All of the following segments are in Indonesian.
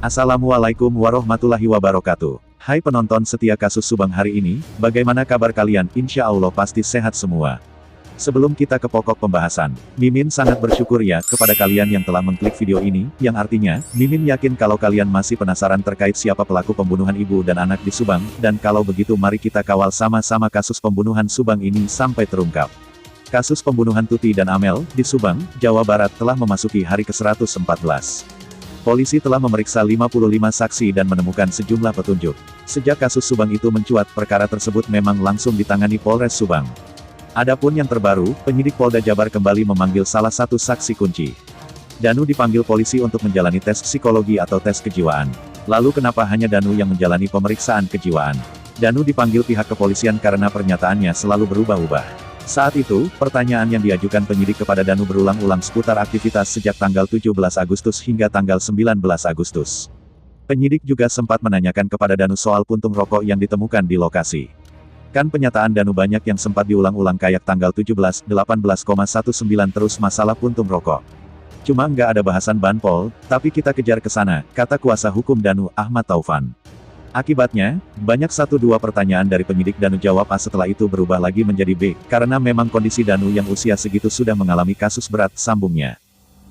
Assalamualaikum warahmatullahi wabarakatuh. Hai penonton setia kasus Subang hari ini, bagaimana kabar kalian? Insya Allah pasti sehat semua. Sebelum kita ke pokok pembahasan, Mimin sangat bersyukur ya kepada kalian yang telah mengklik video ini, yang artinya, Mimin yakin kalau kalian masih penasaran terkait siapa pelaku pembunuhan ibu dan anak di Subang, dan kalau begitu mari kita kawal sama-sama kasus pembunuhan Subang ini sampai terungkap. Kasus pembunuhan Tuti dan Amel, di Subang, Jawa Barat telah memasuki hari ke-114. Polisi telah memeriksa 55 saksi dan menemukan sejumlah petunjuk. Sejak kasus Subang itu mencuat, perkara tersebut memang langsung ditangani Polres Subang. Adapun yang terbaru, penyidik Polda Jabar kembali memanggil salah satu saksi kunci. Danu dipanggil polisi untuk menjalani tes psikologi atau tes kejiwaan. Lalu kenapa hanya Danu yang menjalani pemeriksaan kejiwaan? Danu dipanggil pihak kepolisian karena pernyataannya selalu berubah-ubah. Saat itu, pertanyaan yang diajukan penyidik kepada Danu berulang-ulang seputar aktivitas sejak tanggal 17 Agustus hingga tanggal 19 Agustus. Penyidik juga sempat menanyakan kepada Danu soal puntung rokok yang ditemukan di lokasi. Kan penyataan Danu banyak yang sempat diulang-ulang kayak tanggal 17, 18,19 terus masalah puntung rokok. Cuma nggak ada bahasan banpol, tapi kita kejar ke sana, kata kuasa hukum Danu, Ahmad Taufan. Akibatnya, banyak 1-2 pertanyaan dari penyidik Danu jawab A setelah itu berubah lagi menjadi B, karena memang kondisi Danu yang usia segitu sudah mengalami kasus berat, sambungnya.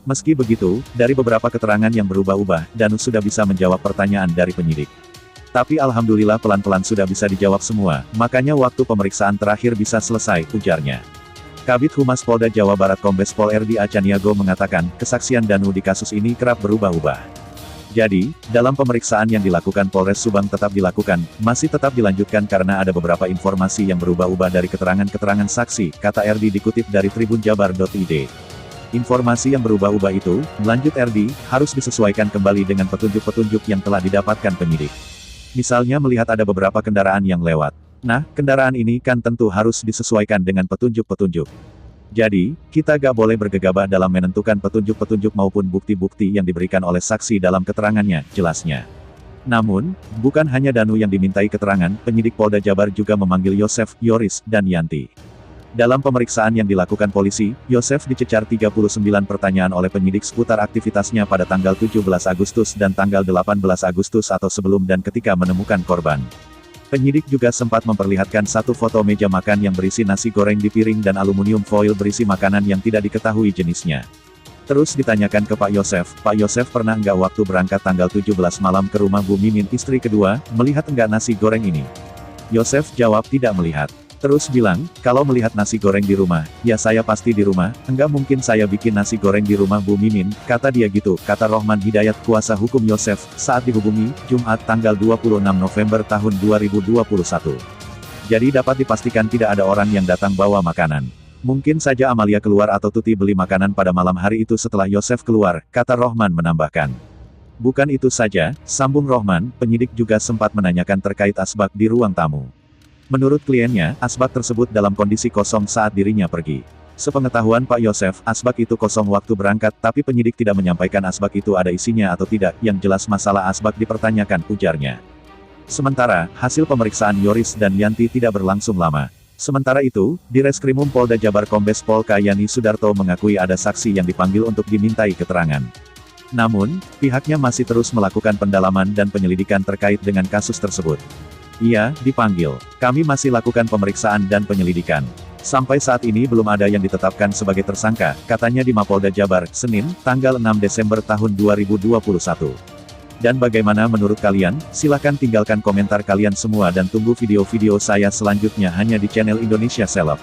Meski begitu, dari beberapa keterangan yang berubah-ubah, Danu sudah bisa menjawab pertanyaan dari penyidik. Tapi alhamdulillah pelan-pelan sudah bisa dijawab semua, makanya waktu pemeriksaan terakhir bisa selesai, ujarnya. Kabid Humas Polda Jawa Barat Kombes Pol R.D. Acaniago mengatakan, kesaksian Danu di kasus ini kerap berubah-ubah. Jadi, dalam pemeriksaan yang dilakukan Polres Subang tetap dilakukan, masih tetap dilanjutkan karena ada beberapa informasi yang berubah-ubah dari keterangan-keterangan saksi, kata RD dikutip dari tribunjabar.id. Informasi yang berubah-ubah itu, lanjut RD, harus disesuaikan kembali dengan petunjuk-petunjuk yang telah didapatkan penyidik. Misalnya melihat ada beberapa kendaraan yang lewat. Nah, kendaraan ini kan tentu harus disesuaikan dengan petunjuk-petunjuk. Jadi, kita gak boleh bergegabah dalam menentukan petunjuk-petunjuk maupun bukti-bukti yang diberikan oleh saksi dalam keterangannya, jelasnya. Namun, bukan hanya Danu yang dimintai keterangan, penyidik Polda Jabar juga memanggil Yosef, Yoris, dan Yanti. Dalam pemeriksaan yang dilakukan polisi, Yosef dicecar 39 pertanyaan oleh penyidik seputar aktivitasnya pada tanggal 17 Agustus dan tanggal 18 Agustus atau sebelum dan ketika menemukan korban. Penyidik juga sempat memperlihatkan satu foto meja makan yang berisi nasi goreng di piring dan aluminium foil berisi makanan yang tidak diketahui jenisnya. Terus ditanyakan ke Pak Yosef pernah nggak waktu berangkat tanggal 17 malam ke rumah Bu Mimin istri kedua, melihat enggak nasi goreng ini? Yosef jawab tidak melihat. Terus bilang, kalau melihat nasi goreng di rumah, ya saya pasti di rumah, enggak mungkin saya bikin nasi goreng di rumah Bu Mimin, kata dia gitu, kata Rohman Hidayat kuasa hukum Yosef, saat dihubungi, Jumat tanggal 26 November tahun 2021. Jadi dapat dipastikan tidak ada orang yang datang bawa makanan. Mungkin saja Amalia keluar atau Tuti beli makanan pada malam hari itu setelah Yosef keluar, kata Rohman menambahkan. Bukan itu saja, sambung Rohman, penyidik juga sempat menanyakan terkait asbak di ruang tamu. Menurut kliennya, asbak tersebut dalam kondisi kosong saat dirinya pergi. Sepengetahuan Pak Yosef, asbak itu kosong waktu berangkat, tapi penyidik tidak menyampaikan asbak itu ada isinya atau tidak, yang jelas masalah asbak dipertanyakan, ujarnya. Sementara, hasil pemeriksaan Yoris dan Yanti tidak berlangsung lama. Sementara itu, di Reskrimum Polda Jabar Kombes Pol Kayani Sudarto mengakui ada saksi yang dipanggil untuk dimintai keterangan. Namun, pihaknya masih terus melakukan pendalaman dan penyelidikan terkait dengan kasus tersebut. Iya, dipanggil. Kami masih lakukan pemeriksaan dan penyelidikan. Sampai saat ini belum ada yang ditetapkan sebagai tersangka, katanya di Mapolda Jabar, Senin, tanggal 6 Desember tahun 2021. Dan bagaimana menurut kalian? Silahkan tinggalkan komentar kalian semua dan tunggu video-video saya selanjutnya hanya di channel Indonesia Seleb.